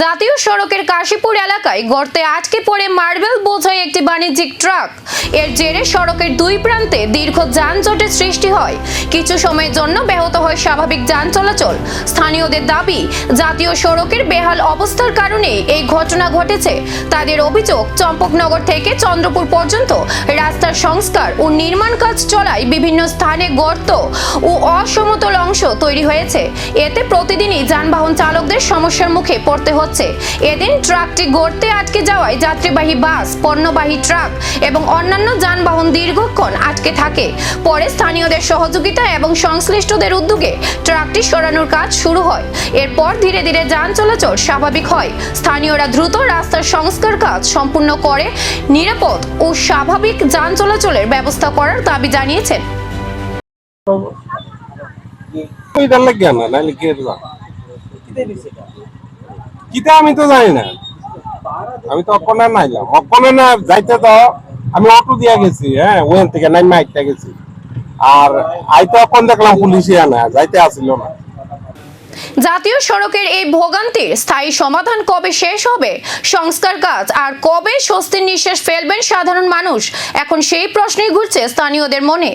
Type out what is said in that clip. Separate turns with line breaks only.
জাতীয় সড়কের কাশীপুর এলাকায় গর্তে আটকে পড়ে মার্বেল বোঝাই একটি বাণিজ্যিক ট্রাক। এর জেরে সড়কের দুই প্রান্তে দীর্ঘ যানজটের সৃষ্টি হয়। কিছু সময়ের জন্য ব্যাহত হয় স্বাভাবিক যান চলাচল। স্থানীয়দের দাবি, জাতীয় সড়কের বেহাল অবস্থার কারণে এই ঘটনা ঘটেছে। তাদের অভিযোগ, চম্পকনগর থেকে চন্দ্রপুর পর্যন্ত রাস্তার সংস্কার ও নির্মাণ কাজ চলায় বিভিন্ন স্থানে গর্ত ও অসমতল অংশ তৈরি হয়েছে। এতে প্রতিদিনই যানবাহন চালকদের সমস্যার মুখে পড়তে হচ্ছে। এদিন ট্রাকটি গর্তে আটকে যাওয়ায় যাত্রীবাহী বাস, পণ্যবাহী ট্রাক এবং অন্যান্য যানবাহন দীর্ঘক্ষণ আটকে থাকে। পরে স্থানীয়দের সহযোগিতা এবং সংশ্লিষ্টদের উদ্যোগে ট্রাকটি সরানোর কাজ শুরু হয়। এরপর ধীরে ধীরে যান চলাচল স্বাভাবিক হয়। স্থানীয়রা দ্রুত রাস্তার সংস্কার কাজ সম্পূর্ণ করে নিরাপদ ও স্বাভাবিক যান চলাচলের ব্যবস্থা করার দাবি জানিয়েছেন।
আমি তো জানি না, আমি তো অকনে নাইলাম, অকনে না যাইতে তো আমি অটো দিয়া গেছি, হ্যাঁ ওখান থেকে নাই মাইকটা গেছি। আর আই তো অকন দেখলাম পুলিশে আনা যাইতে আসিল না।
জাতীয় সড়কের এই ভোগান্তির স্থায়ী সমাধান কবে শেষ হবে, সংস্কার কাজ আর কবে স্বস্তির নিঃশ্বাস ফেলবেন সাধারণ মানুষ, এখন সেই প্রশ্নই ঘুরছে স্থানীয়দের মনে।